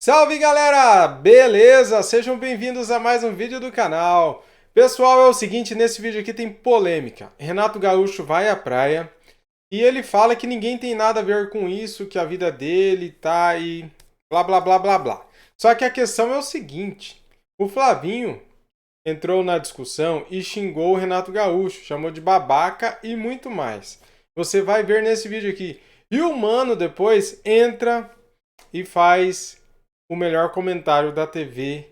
Salve galera! Beleza? Sejam bem-vindos a mais um vídeo do canal. Pessoal, é o seguinte, nesse vídeo aqui tem polêmica. Renato Gaúcho vai à praia e ele fala que ninguém tem nada a ver com isso, que a vida dele tá e blá blá blá blá blá. Só que a questão é o seguinte, o Flavinho entrou na discussão e xingou o Renato Gaúcho, chamou de babaca e muito mais. Você vai ver nesse vídeo aqui. E o Mano depois entra e faz o melhor comentário da TV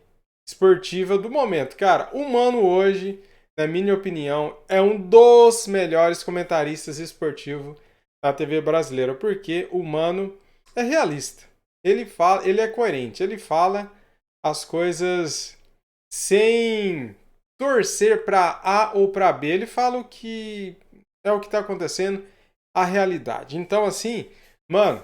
esportiva do momento. Cara, o Mano hoje, na minha opinião, é um dos melhores comentaristas esportivos da TV brasileira, porque o Mano é realista. Ele fala, ele é coerente, ele fala as coisas sem torcer para A ou para B. Ele fala o que é o que está acontecendo, a realidade. Então, assim, mano,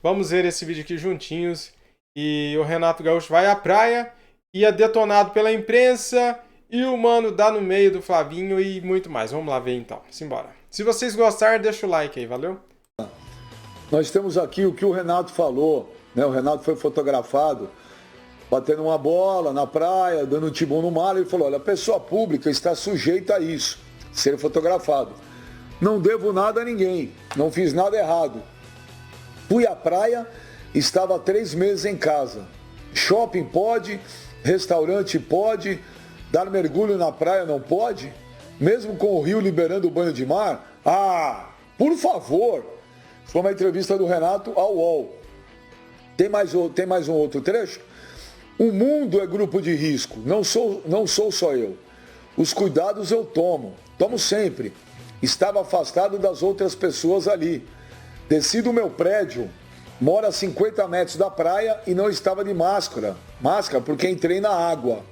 vamos ver esse vídeo aqui juntinhos. E o Renato Gaúcho vai à praia e é detonado pela imprensa. E o Mano dá no meio do Flavinho e muito mais. Vamos lá ver então. Simbora. Se vocês gostarem, deixa o like aí, valeu? Nós temos aqui o que o Renato falou, né? O Renato foi fotografado batendo uma bola na praia, dando um tibum no mar. Ele falou, olha, a pessoa pública está sujeita a isso, ser fotografado. Não devo nada a ninguém, não fiz nada errado. Fui à praia, estava 3 meses em casa. Shopping pode, restaurante pode, dar mergulho na praia não pode? Mesmo com o Rio liberando o banho de mar? Ah, por favor! Foi uma entrevista do Renato ao UOL. Tem mais um outro trecho? O mundo é grupo de risco, não sou só eu. Os cuidados eu tomo sempre. Estava afastado das outras pessoas ali. Desci do meu prédio, moro a 50 metros da praia e não estava de máscara porque entrei na água.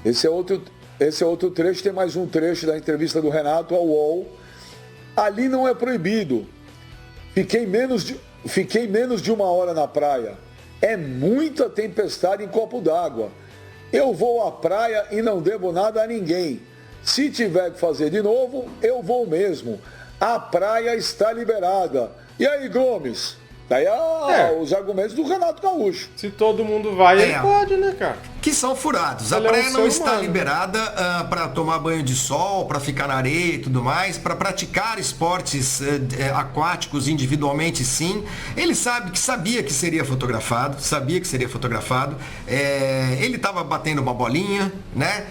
Esse é outro trecho, tem mais um trecho da entrevista do Renato ao UOL. Ali não é proibido. Fiquei menos de 1 hora na praia. É muita tempestade em copo d'água. Eu vou à praia e não devo nada a ninguém. Se tiver que fazer de novo, eu vou mesmo. A praia está liberada. E aí, Gomes? Daí os argumentos do Renato Gaúcho. Se todo mundo vai, ele pode, né, cara? Que são furados. Ele A praia não está humano. liberada para tomar banho de sol, para ficar na areia e tudo mais, para praticar esportes aquáticos individualmente, sim. Ele sabia que seria fotografado, ele estava batendo uma bolinha, né?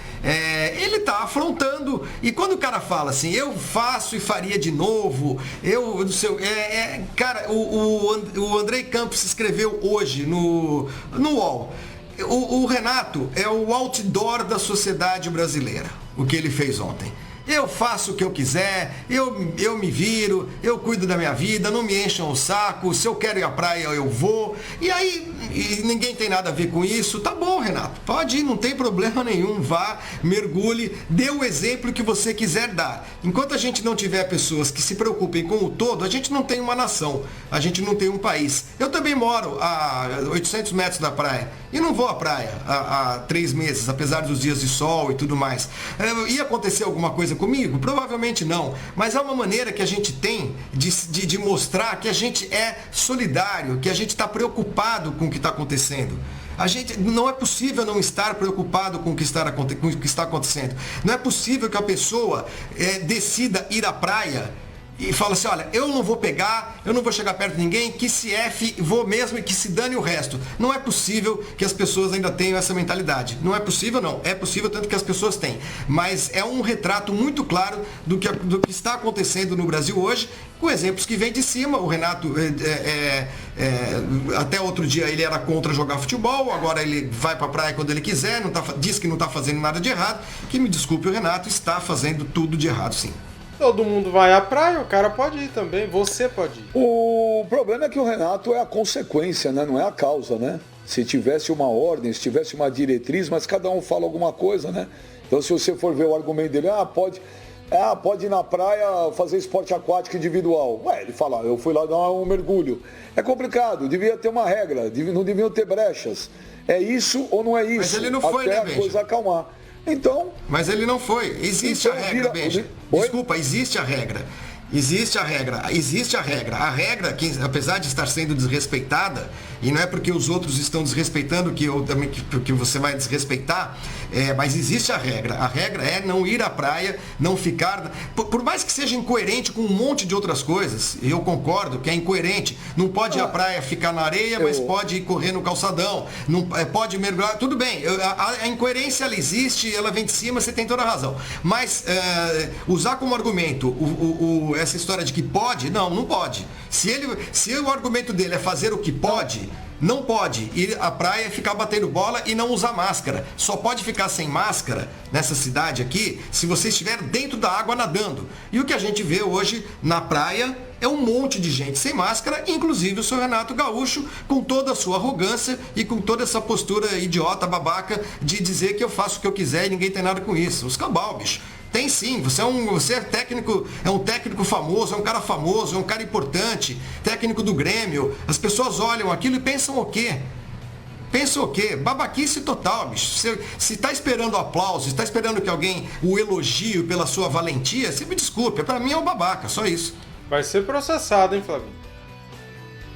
Ele está afrontando. E quando o cara fala assim, eu faço e faria de novo, cara, o Andrei Campos escreveu hoje no UOL. O Renato é o outdoor da sociedade brasileira, o que ele fez ontem. Eu faço o que eu quiser, eu me viro, eu cuido da minha vida, não me encham o saco, se eu quero ir à praia eu vou. E aí, ninguém tem nada a ver com isso. Tá bom, Renato, pode ir, não tem problema nenhum, vá, mergulhe, dê o exemplo que você quiser dar. Enquanto a gente não tiver pessoas que se preocupem com o todo, a gente não tem uma nação, a gente não tem um país. Eu também moro a 800 metros da praia e não vou à praia há 3 meses, apesar dos dias de sol e tudo mais. Ia acontecer alguma coisa comigo? Provavelmente não, mas é uma maneira que a gente tem de mostrar que a gente é solidário, que a gente está preocupado com o que está acontecendo. Não é possível não estar preocupado com o que está acontecendo. Não é possível que a pessoa decida ir à praia e fala assim, olha, eu não vou pegar, eu não vou chegar perto de ninguém, que se F, vou mesmo e que se dane o resto. Não é possível que as pessoas ainda tenham essa mentalidade. Não é possível, não. É possível tanto que as pessoas têm. Mas é um retrato muito claro do que está acontecendo no Brasil hoje, com exemplos que vêm de cima. O Renato, até outro dia ele era contra jogar futebol, agora ele vai pra praia quando ele quiser, diz que não está fazendo nada de errado. Que me desculpe, o Renato está fazendo tudo de errado, sim. Todo mundo vai à praia, o cara pode ir também, você pode ir. O problema é que o Renato é a consequência, né? Não é a causa, né? Se tivesse uma ordem, se tivesse uma diretriz, mas cada um fala alguma coisa, né? Então se você for ver o argumento dele, pode ir na praia fazer esporte aquático individual. Ué, ele fala, eu fui lá dar um mergulho. É complicado, devia ter uma regra, não deviam ter brechas. É isso ou não é isso? Mas ele não foi, até né, a Benja? coisa acalmar. Então... Mas ele não foi. Existe então, a regra, Benja. Oi? Desculpa, existe a regra. Existe a regra. A regra, que, apesar de estar sendo desrespeitada, e não é porque os outros estão desrespeitando que você vai desrespeitar, mas existe a regra. A regra é não ir à praia, não ficar... Por mais que seja incoerente com um monte de outras coisas, eu concordo que é incoerente. Não pode ir à praia ficar na areia, mas pode ir correr no calçadão. Não, pode mergulhar. Tudo bem, a incoerência ela existe, ela vem de cima, você tem toda a razão. Mas usar como argumento essa história de que pode, não pode. Se o argumento dele é fazer o que pode, não pode ir à praia e ficar batendo bola e não usar máscara. Só pode ficar sem máscara nessa cidade aqui se você estiver dentro da água nadando. E o que a gente vê hoje na praia é um monte de gente sem máscara, inclusive o seu Renato Gaúcho, com toda a sua arrogância e com toda essa postura idiota, babaca, de dizer que eu faço o que eu quiser e ninguém tem nada com isso. Os cabal, bicho. Tem sim, você é técnico, é um técnico famoso, é um cara famoso, é um cara importante, técnico do Grêmio. As pessoas olham aquilo e pensam o quê? Pensam o quê? Babaquice total, bicho. Se está esperando aplauso, se está esperando que alguém o elogie pela sua valentia, você me desculpe, para mim é um babaca, só isso. Vai ser processado, hein, Flavinho?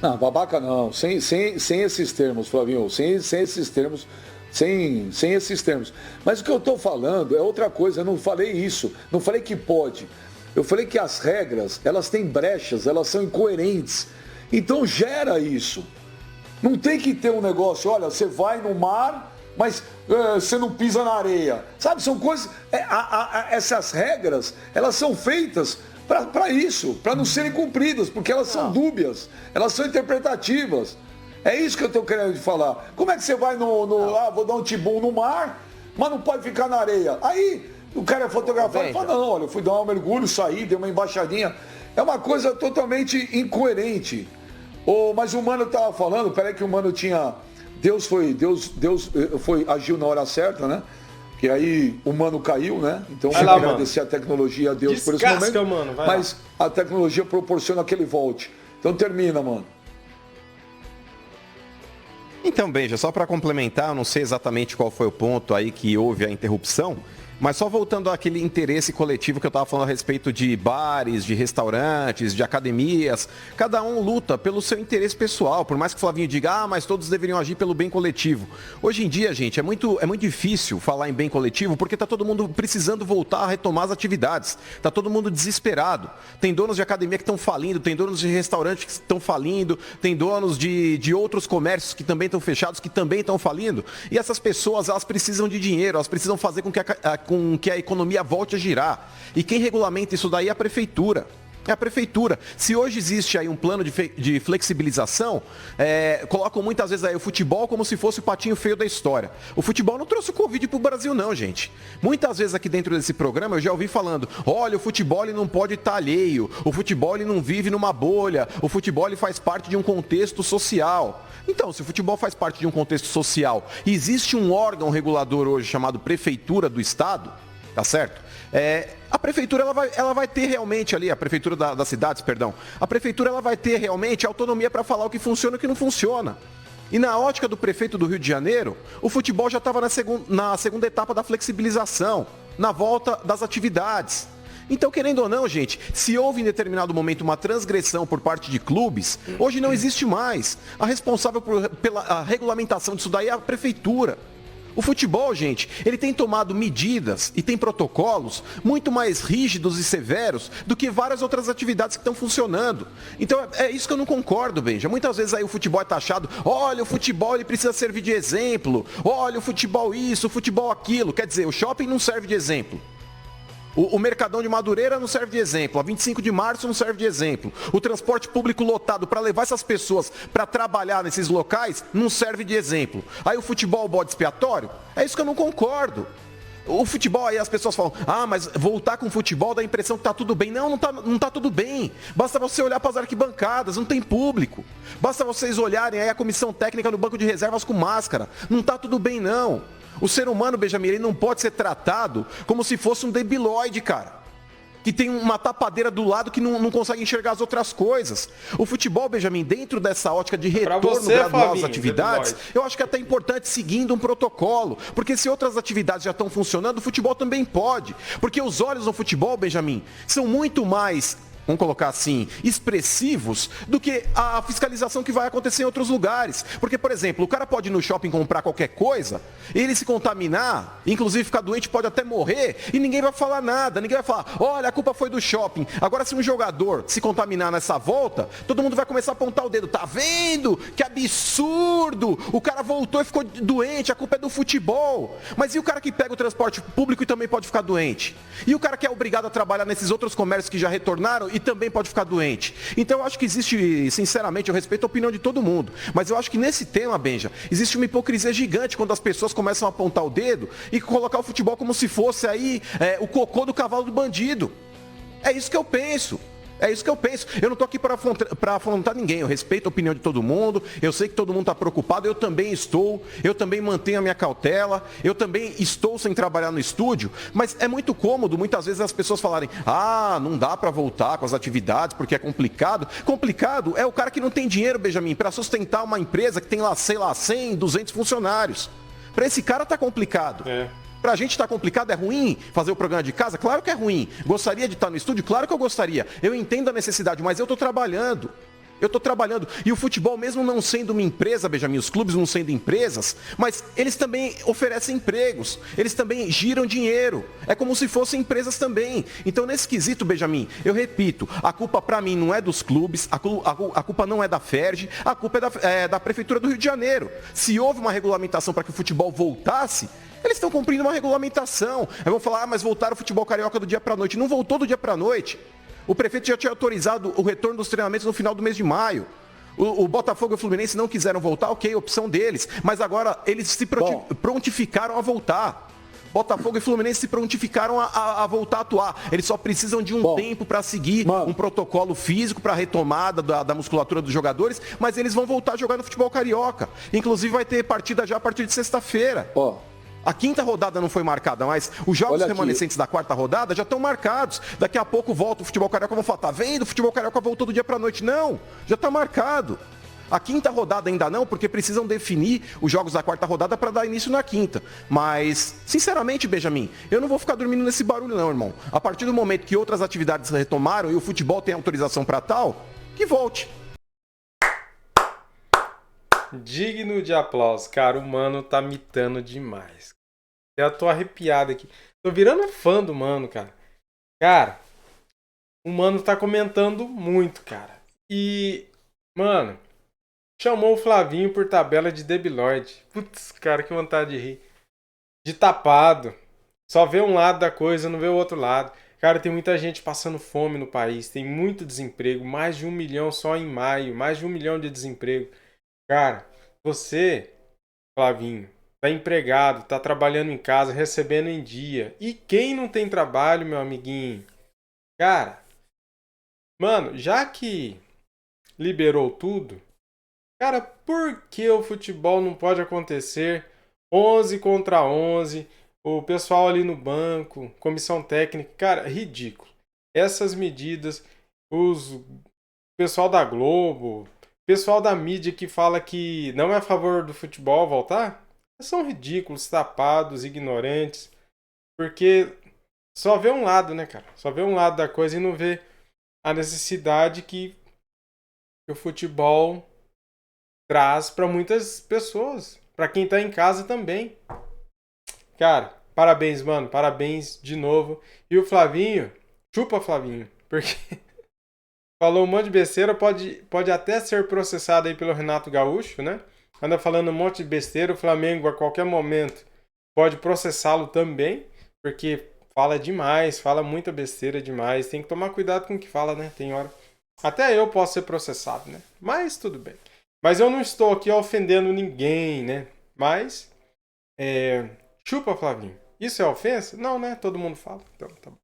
Não, babaca não. Sem esses termos, Flavinho. Sem esses termos. Sem esses termos. Mas o que eu estou falando é outra coisa. Eu não falei isso. Não falei que pode. Eu falei que as regras, elas têm brechas, elas são incoerentes. Então gera isso. Não tem que ter um negócio, olha, você vai no mar, mas você não pisa na areia. Sabe, são coisas... essas regras, elas são feitas para isso, para não serem cumpridas, porque elas são dúbias, elas são interpretativas. É isso que eu estou querendo falar. Como é que você vai vou dar um tibum no mar, mas não pode ficar na areia? Aí o cara é fotografado e fala, não, olha, eu fui dar um mergulho, saí, dei uma embaixadinha. É uma coisa totalmente incoerente. Mas o Mano estava falando, peraí que o Mano tinha... Deus agiu na hora certa, né? Que aí o Mano caiu, né? Então eu quero agradecer a tecnologia a Deus por esse momento. Mano, mas a tecnologia proporciona que ele volte. Então termina, Mano. Então, Benja, só para complementar, eu não sei exatamente qual foi o ponto aí que houve a interrupção, mas só voltando àquele interesse coletivo que eu estava falando a respeito de bares, de restaurantes, de academias, cada um luta pelo seu interesse pessoal, por mais que o Flavinho diga, mas todos deveriam agir pelo bem coletivo. Hoje em dia, gente, é muito difícil falar em bem coletivo porque está todo mundo precisando voltar a retomar as atividades, está todo mundo desesperado. Tem donos de academia que estão falindo, tem donos de restaurantes que estão falindo, tem donos de outros comércios que também estão fechados, que também estão falindo, e essas pessoas, elas precisam de dinheiro, elas precisam fazer com que a economia volte a girar. E quem regulamenta isso daí é a prefeitura. É a prefeitura. Se hoje existe aí um plano de flexibilização, colocam muitas vezes aí o futebol como se fosse o patinho feio da história. O futebol não trouxe o Covid pro Brasil não, gente. Muitas vezes aqui dentro desse programa eu já ouvi falando, olha, o futebol ele não pode estar alheio, o futebol ele não vive numa bolha, o futebol ele faz parte de um contexto social. Então, se o futebol faz parte de um contexto social e existe um órgão regulador hoje chamado Prefeitura do Estado, tá certo? A prefeitura ela vai ter realmente ali, a prefeitura das cidades, perdão, a prefeitura ela vai ter realmente autonomia para falar o que funciona e o que não funciona. E na ótica do prefeito do Rio de Janeiro, o futebol já estava na segunda etapa da flexibilização, na volta das atividades. Então, querendo ou não, gente, se houve em determinado momento uma transgressão por parte de clubes, hoje não existe mais. A responsável pela regulamentação disso daí é a prefeitura. O futebol, gente, ele tem tomado medidas e tem protocolos muito mais rígidos e severos do que várias outras atividades que estão funcionando. Então, é isso que eu não concordo, Benja. Muitas vezes aí o futebol é taxado, olha, o futebol ele precisa servir de exemplo, olha, o futebol isso, o futebol aquilo. Quer dizer, o shopping não serve de exemplo. O Mercadão de Madureira não serve de exemplo, a 25 de março não serve de exemplo. O transporte público lotado para levar essas pessoas para trabalhar nesses locais não serve de exemplo. Aí o futebol bode expiatório? É isso que eu não concordo. O futebol, aí as pessoas falam, mas voltar com o futebol dá a impressão que tá tudo bem. Não tá tudo bem. Basta você olhar para as arquibancadas, não tem público. Basta vocês olharem aí a comissão técnica no banco de reservas com máscara. Não tá tudo bem, não. O ser humano, Benjamin, ele não pode ser tratado como se fosse um debilóide, cara. Que tem uma tapadeira do lado que não consegue enxergar as outras coisas. O futebol, Benjamin, dentro dessa ótica de retorno gradual às atividades, eu acho que é até importante seguindo um protocolo. Porque se outras atividades já estão funcionando, o futebol também pode. Porque os olhos no futebol, Benjamin, são muito mais vamos colocar assim, expressivos do que a fiscalização que vai acontecer em outros lugares. Porque, por exemplo, o cara pode ir no shopping comprar qualquer coisa, ele se contaminar, inclusive ficar doente, pode até morrer, e ninguém vai falar nada, ninguém vai falar, olha, a culpa foi do shopping. Agora, se um jogador se contaminar nessa volta, todo mundo vai começar a apontar o dedo, tá vendo? Que absurdo! O cara voltou e ficou doente, a culpa é do futebol. Mas e o cara que pega o transporte público e também pode ficar doente? E o cara que é obrigado a trabalhar nesses outros comércios que já retornaram e também pode ficar doente? Então eu acho que existe, sinceramente, eu respeito a opinião de todo mundo, mas eu acho que nesse tema, Benja, existe uma hipocrisia gigante quando as pessoas começam a apontar o dedo e colocar o futebol como se fosse aí o cocô do cavalo do bandido. É isso que eu penso. É isso que eu penso. Eu não estou aqui para afrontar ninguém. Eu respeito a opinião de todo mundo. Eu sei que todo mundo está preocupado. Eu também estou. Eu também mantenho a minha cautela. Eu também estou sem trabalhar no estúdio. Mas é muito cômodo, muitas vezes, as pessoas falarem: ah, não dá para voltar com as atividades porque é complicado. Complicado é o cara que não tem dinheiro, Benjamin, para sustentar uma empresa que tem lá, sei lá, 100, 200 funcionários. Para esse cara tá complicado. Pra gente tá complicado, é ruim fazer o programa de casa? Claro que é ruim. Gostaria de estar no estúdio? Claro que eu gostaria. Eu entendo a necessidade, mas eu tô trabalhando. Eu tô trabalhando. E o futebol, mesmo não sendo uma empresa, Benjamin, os clubes não sendo empresas, mas eles também oferecem empregos. Eles também giram dinheiro. É como se fossem empresas também. Então, nesse quesito, Benjamin, eu repito, a culpa pra mim não é dos clubes, a culpa não é da FERJ, a culpa é da Prefeitura do Rio de Janeiro. Se houve uma regulamentação para que o futebol voltasse, eles estão cumprindo uma regulamentação. Aí vão falar, mas voltaram o futebol carioca do dia para a noite. Não voltou do dia para a noite. O prefeito já tinha autorizado o retorno dos treinamentos no final do mês de maio. O Botafogo e o Fluminense não quiseram voltar, ok, opção deles. Mas agora eles se prontificaram a voltar. Botafogo e Fluminense se prontificaram a voltar a atuar. Eles só precisam de um tempo para seguir um protocolo físico para a retomada da musculatura dos jogadores, mas eles vão voltar a jogar no futebol carioca. Inclusive vai ter partida já a partir de sexta-feira. A quinta rodada não foi marcada, mas os jogos remanescentes da quarta rodada já estão marcados. Daqui a pouco volta o futebol carioca, vão falar, tá vendo? O futebol carioca voltou do dia para a noite. Não, já está marcado. A quinta rodada ainda não, porque precisam definir os jogos da quarta rodada para dar início na quinta. Mas, sinceramente, Benjamin, eu não vou ficar dormindo nesse barulho não, irmão. A partir do momento que outras atividades retomaram e o futebol tem autorização para tal, que volte. Digno de aplauso. Cara, o Mano tá mitando demais. Eu tô arrepiado aqui. Tô virando fã do Mano, cara. Cara, o Mano tá comentando muito, cara. E, mano, chamou o Flavinho por tabela de debilóide. Putz, cara, que vontade de rir. De tapado. Só vê um lado da coisa, não vê o outro lado. Cara, tem muita gente passando fome no país. Tem muito desemprego. Mais de 1 milhão só em maio. Mais de 1 milhão de desemprego. Cara, você, Flavinho, tá empregado, tá trabalhando em casa, recebendo em dia. E quem não tem trabalho, meu amiguinho? Cara, mano, já que liberou tudo, cara, por que o futebol não pode acontecer 11 contra 11? O pessoal ali no banco, comissão técnica, cara, ridículo. Essas medidas, o pessoal da Globo, pessoal da mídia que fala que não é a favor do futebol voltar, são ridículos, tapados, ignorantes, porque só vê um lado, né, cara? Só vê um lado da coisa e não vê a necessidade que o futebol traz para muitas pessoas, para quem tá em casa também. Cara, parabéns, mano, parabéns de novo. E o Flavinho, chupa Flavinho, porque falou um monte de besteira, pode até ser processado aí pelo Renato Gaúcho, né? Anda falando um monte de besteira, o Flamengo a qualquer momento pode processá-lo também, porque fala demais, fala muita besteira demais. Tem que tomar cuidado com o que fala, né? Tem hora. Até eu posso ser processado, né? Mas tudo bem. Mas eu não estou aqui ofendendo ninguém, né? Mas, chupa, Flavinho. Isso é ofensa? Não, né? Todo mundo fala. Então, tá bom.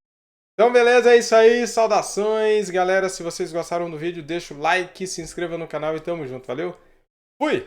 Então, beleza, é isso aí. Saudações, galera. Se vocês gostaram do vídeo, deixa o like, se inscreva no canal e tamo junto. Valeu? Fui!